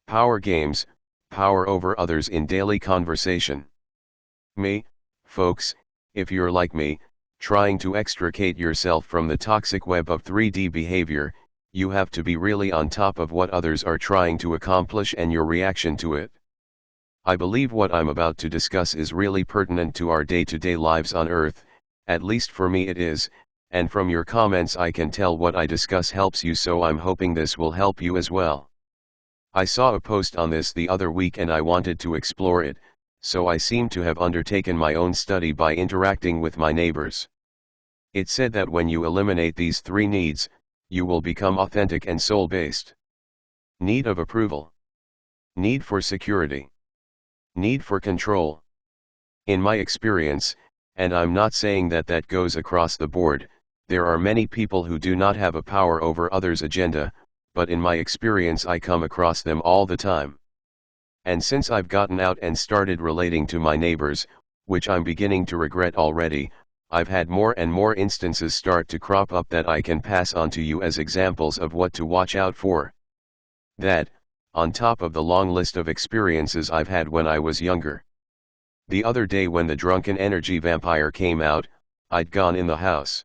Power games, power over others in daily conversation. Me, folks, if you're like me, trying to extricate yourself from the toxic web of 3D behavior, you have to be really on top of what others are trying to accomplish and your reaction to it. I believe what I'm about to discuss is really pertinent to our day-to-day lives on Earth, at least for me it is, and from your comments I can tell what I discuss helps you, so I'm hoping this will help you as well. I saw a post on this the other week and I wanted to explore it, so I seem to have undertaken my own study by interacting with my neighbors. It said that when you eliminate these three needs, you will become authentic and soul-based. Need of approval. Need for security. Need for control. In my experience, and I'm not saying that that goes across the board, there are many people who do not have a power over others' agenda, but in my experience I come across them all the time. And since I've gotten out and started relating to my neighbors, which I'm beginning to regret already, I've had more and more instances start to crop up that I can pass on to you as examples of what to watch out for. That, on top of the long list of experiences I've had when I was younger. The other day when the drunken energy vampire came out, I'd gone in the house.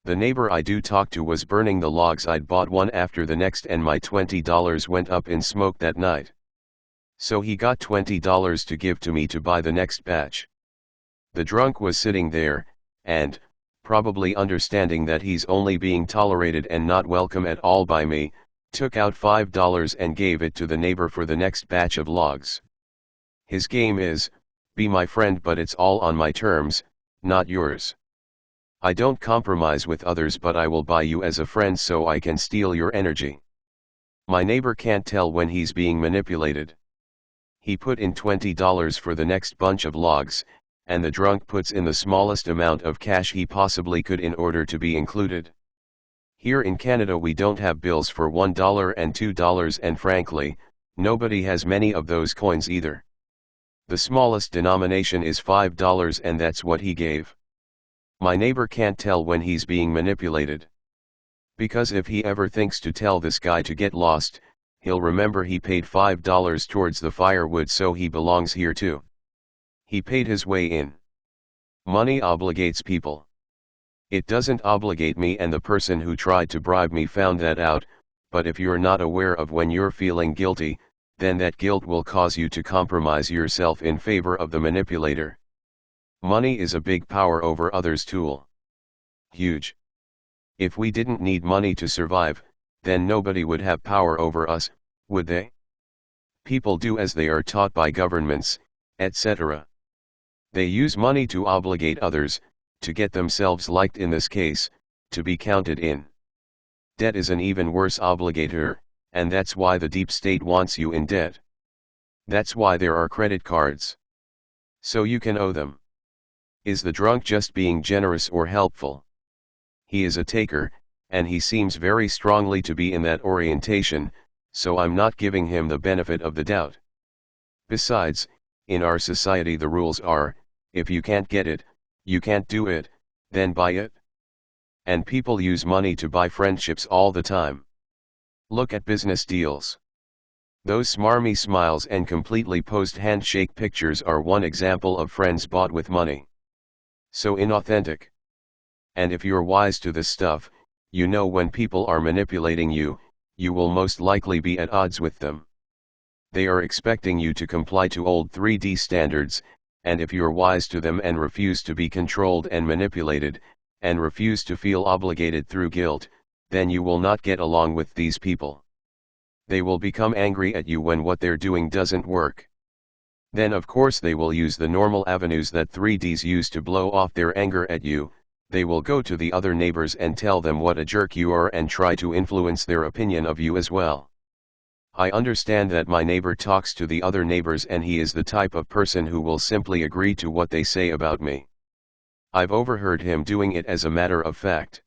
The neighbor I do talk to was burning the logs I'd bought one after the next, and my $20 went up in smoke that night. So he got $20 to give to me to buy the next batch. The drunk was sitting there, and, probably understanding that he's only being tolerated and not welcome at all by me, took out $5 and gave it to the neighbor for the next batch of logs. His game is, be my friend but it's all on my terms, not yours. I don't compromise with others, but I will buy you as a friend so I can steal your energy. My neighbor can't tell when he's being manipulated. He put in $20 for the next bunch of logs, and the drunk puts in the smallest amount of cash he possibly could in order to be included. Here in Canada we don't have bills for $1 and $2, and frankly, nobody has many of those coins either. The smallest denomination is $5 and that's what he gave. My neighbor can't tell when he's being manipulated. Because if he ever thinks to tell this guy to get lost, he'll remember he paid $5 towards the firewood, so he belongs here too. He paid his way in. Money obligates people. It doesn't obligate me, and the person who tried to bribe me found that out, but if you're not aware of when you're feeling guilty, then that guilt will cause you to compromise yourself in favor of the manipulator. Money is a big power over others tool. Huge. If we didn't need money to survive, then nobody would have power over us, would they? People do as they are taught by governments, etc. They use money to obligate others, to get themselves liked, in this case, to be counted in. Debt is an even worse obligator, and that's why the deep state wants you in debt. That's why there are credit cards. So you can owe them. Is the drunk just being generous or helpful? He is a taker, and he seems very strongly to be in that orientation, so I'm not giving him the benefit of the doubt. Besides, in our society the rules are, if you can't get it, you can't do it, then buy it. And people use money to buy friendships all the time. Look at business deals. Those smarmy smiles and completely posed handshake pictures are one example of friends bought with money. So inauthentic. And if you're wise to this stuff, you know when people are manipulating you, you will most likely be at odds with them. They are expecting you to comply to old 3D standards, and if you're wise to them and refuse to be controlled and manipulated, and refuse to feel obligated through guilt, then you will not get along with these people. They will become angry at you when what they're doing doesn't work. Then of course they will use the normal avenues that 3Ds use to blow off their anger at you. They will go to the other neighbors and tell them what a jerk you are and try to influence their opinion of you as well. I understand that my neighbor talks to the other neighbors and he is the type of person who will simply agree to what they say about me. I've overheard him doing it as a matter of fact.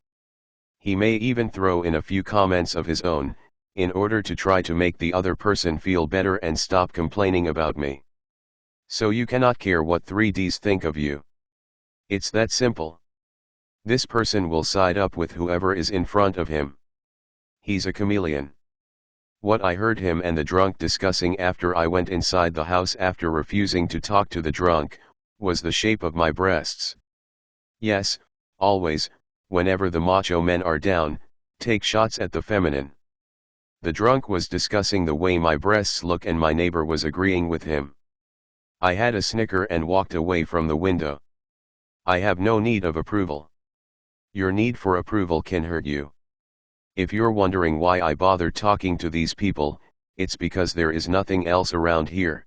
He may even throw in a few comments of his own, in order to try to make the other person feel better and stop complaining about me. So you cannot care what 3Ds think of you. It's that simple. This person will side up with whoever is in front of him. He's a chameleon. What I heard him and the drunk discussing after I went inside the house after refusing to talk to the drunk, was the shape of my breasts. Yes, always, whenever the macho men are down, take shots at the feminine. The drunk was discussing the way my breasts look and my neighbor was agreeing with him. I had a snicker and walked away from the window. I have no need of approval. Your need for approval can hurt you. If you're wondering why I bother talking to these people, it's because there is nothing else around here.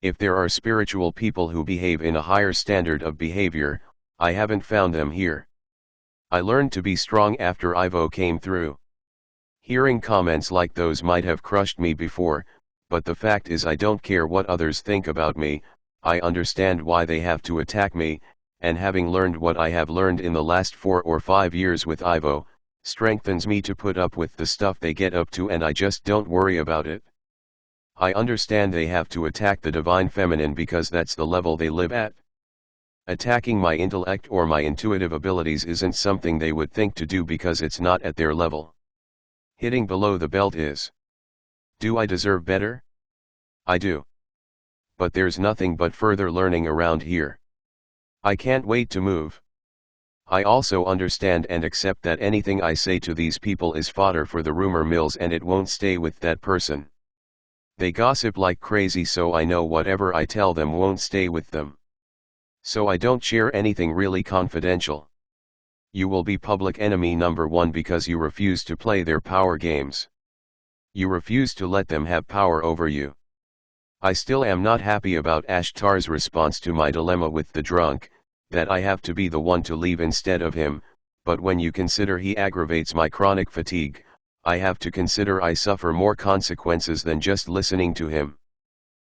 If there are spiritual people who behave in a higher standard of behavior, I haven't found them here. I learned to be strong after Ivo came through. Hearing comments like those might have crushed me before, but the fact is I don't care what others think about me. I understand why they have to attack me, and having learned what I have learned in the last 4 or 5 years with Ivo, strengthens me to put up with the stuff they get up to, and I just don't worry about it. I understand they have to attack the divine feminine because that's the level they live at. Attacking my intellect or my intuitive abilities isn't something they would think to do because it's not at their level. Hitting below the belt is. Do I deserve better? I do. But there's nothing but further learning around here. I can't wait to move. I also understand and accept that anything I say to these people is fodder for the rumor mills and it won't stay with that person. They gossip like crazy, so I know whatever I tell them won't stay with them. So I don't share anything really confidential. You will be public enemy number 1 because you refuse to play their power games. You refuse to let them have power over you. I still am not happy about Ashtar's response to my dilemma with the drunk, that I have to be the one to leave instead of him, but when you consider he aggravates my chronic fatigue, I have to consider I suffer more consequences than just listening to him.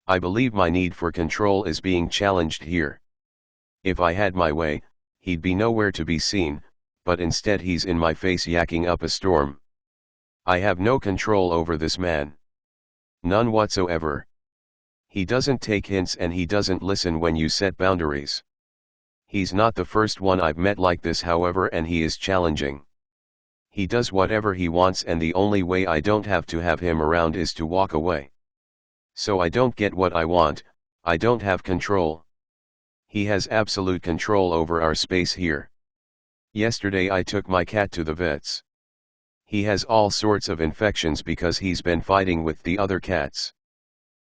I believe my need for control is being challenged here. If I had my way, he'd be nowhere to be seen, but instead he's in my face yakking up a storm. I have no control over this man. None whatsoever. He doesn't take hints and he doesn't listen when you set boundaries. He's not the first one I've met like this, however, and he is challenging. He does whatever he wants, and the only way I don't have to have him around is to walk away. So I don't get what I want, I don't have control. He has absolute control over our space here. Yesterday I took my cat to the vets. He has all sorts of infections because he's been fighting with the other cats.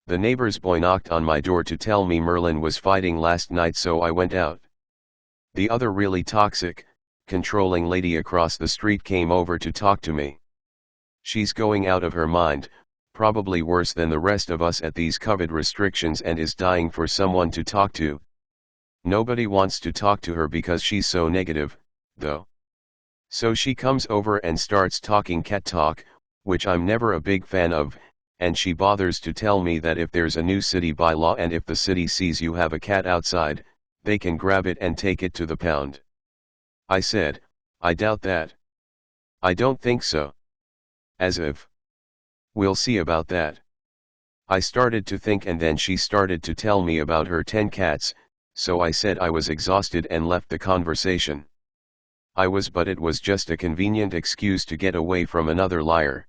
The neighbor's boy knocked on my door to tell me Merlin was fighting last night, so I went out. The other really toxic, controlling lady across the street came over to talk to me. She's going out of her mind, probably worse than the rest of us at these COVID restrictions, and is dying for someone to talk to. Nobody wants to talk to her because she's so negative, though. So she comes over and starts talking cat talk, which I'm never a big fan of, and she bothers to tell me that if there's a new city bylaw and if the city sees you have a cat outside, they can grab it and take it to the pound. I said, I doubt that. I don't think so. As if. We'll see about that. I started to think, and then she started to tell me about her 10 cats, so I said I was exhausted and left the conversation. But it was just a convenient excuse to get away from another liar.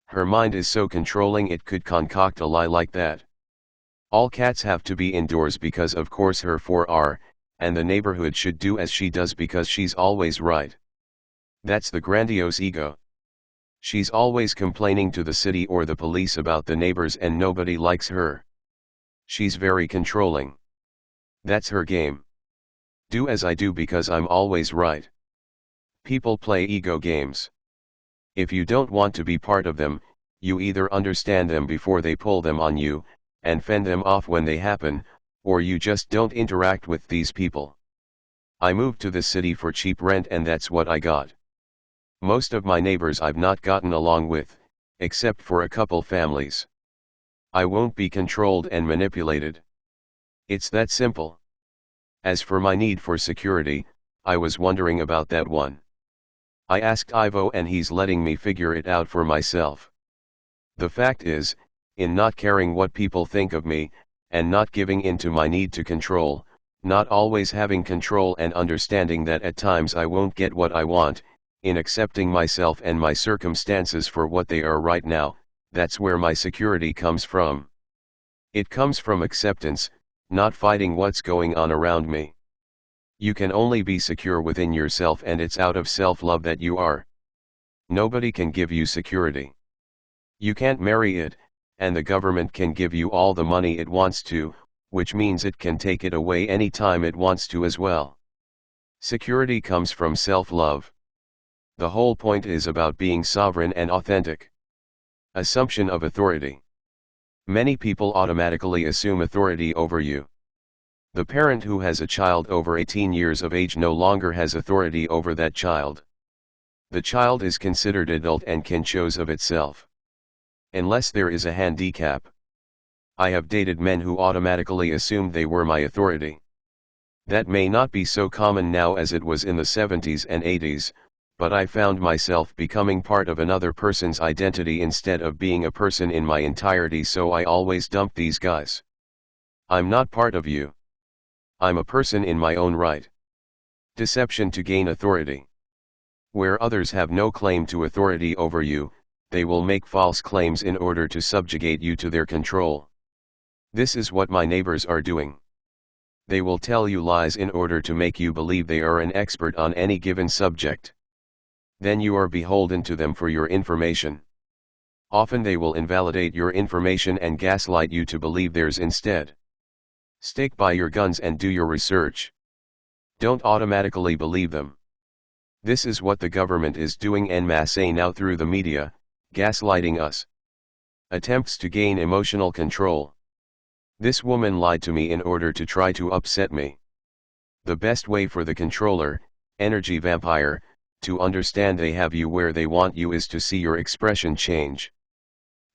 Her mind is so controlling it could concoct a lie like that. All cats have to be indoors because of course her 4 are, and the neighborhood should do as she does because she's always right. That's the grandiose ego. She's always complaining to the city or the police about the neighbors and nobody likes her. She's very controlling. That's her game. Do as I do because I'm always right. People play ego games. If you don't want to be part of them, you either understand them before they pull them on you, and fend them off when they happen, or you just don't interact with these people. I moved to the city for cheap rent and that's what I got. Most of my neighbors I've not gotten along with, except for a couple families. I won't be controlled and manipulated. It's that simple. As for my need for security, I was wondering about that one. I asked Ivo and he's letting me figure it out for myself. The fact is, in not caring what people think of me, and not giving in to my need to control, not always having control and understanding that at times I won't get what I want, in accepting myself and my circumstances for what they are right now, that's where my security comes from. It comes from acceptance, not fighting what's going on around me. You can only be secure within yourself, and it's out of self-love that you are. Nobody can give you security. You can't marry it, and the government can give you all the money it wants to, which means it can take it away anytime it wants to as well. Security comes from self-love. The whole point is about being sovereign and authentic. Assumption of authority. Many people automatically assume authority over you. The parent who has a child over 18 years of age no longer has authority over that child. The child is considered adult and can choose of itself. Unless there is a handicap. I have dated men who automatically assumed they were my authority. That may not be so common now as it was in the 70s and 80s, but I found myself becoming part of another person's identity instead of being a person in my entirety, so I always dumped these guys. I'm not part of you. I'm a person in my own right. Deception to gain authority. Where others have no claim to authority over you, they will make false claims in order to subjugate you to their control. This is what my neighbors are doing. They will tell you lies in order to make you believe they are an expert on any given subject. Then you are beholden to them for your information. Often they will invalidate your information and gaslight you to believe theirs instead. Stick by your guns and do your research. Don't automatically believe them. This is what the government is doing en masse now through the media, gaslighting us. Attempts to gain emotional control. This woman lied to me in order to try to upset me. The best way for the controller, energy vampire, to understand they have you where they want you is to see your expression change.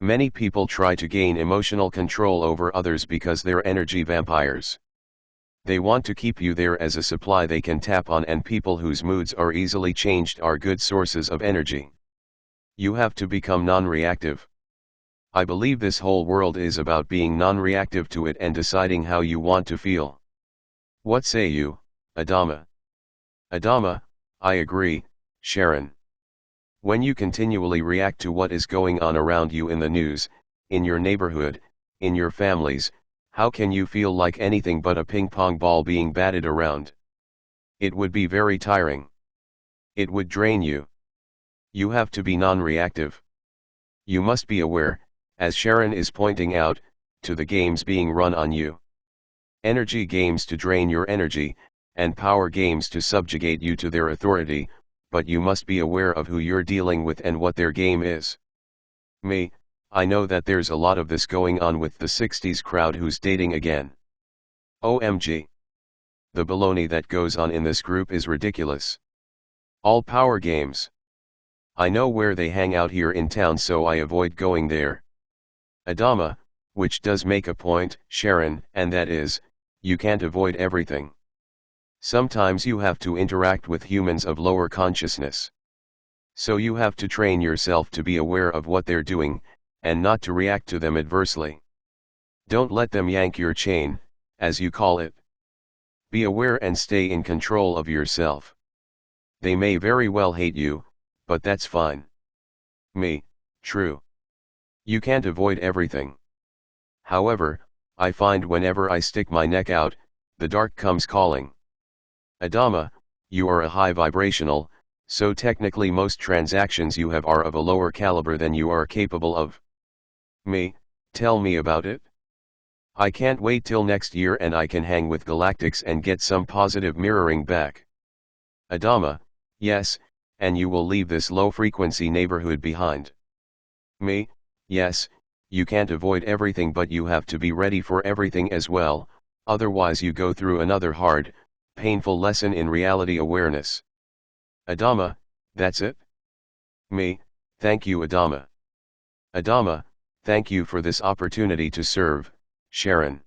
Many people try to gain emotional control over others because they're energy vampires. They want to keep you there as a supply they can tap on, and people whose moods are easily changed are good sources of energy. You have to become non-reactive. I believe this whole world is about being non-reactive to it and deciding how you want to feel. What say you, Adama? Adama, I agree, Sharon. When you continually react to what is going on around you in the news, in your neighborhood, in your families, how can you feel like anything but a ping-pong ball being batted around? It would be very tiring. It would drain you. You have to be non-reactive. You must be aware, as Sharon is pointing out, to the games being run on you. Energy games to drain your energy, and power games to subjugate you to their authority, but you must be aware of who you're dealing with and what their game is. Me, I know that there's a lot of this going on with the 60s crowd who's dating again. OMG. The baloney that goes on in this group is ridiculous. All power games. I know where they hang out here in town, so I avoid going there. Adama, which does make a point, Sharon, and that is, you can't avoid everything. Sometimes you have to interact with humans of lower consciousness. So you have to train yourself to be aware of what they're doing, and not to react to them adversely. Don't let them yank your chain, as you call it. Be aware and stay in control of yourself. They may very well hate you, but that's fine. Me, true. You can't avoid everything. However, I find whenever I stick my neck out, the dark comes calling. Adama, you are a high vibrational, so technically most transactions you have are of a lower caliber than you are capable of. Me, tell me about it. I can't wait till next year and I can hang with galactics and get some positive mirroring back. Adama, yes, and you will leave this low-frequency neighborhood behind. Me, yes, you can't avoid everything, but you have to be ready for everything as well, otherwise you go through another hard, painful lesson in reality awareness. Adama, that's it? Me, thank you Adama. Adama, thank you for this opportunity to serve, Sharon.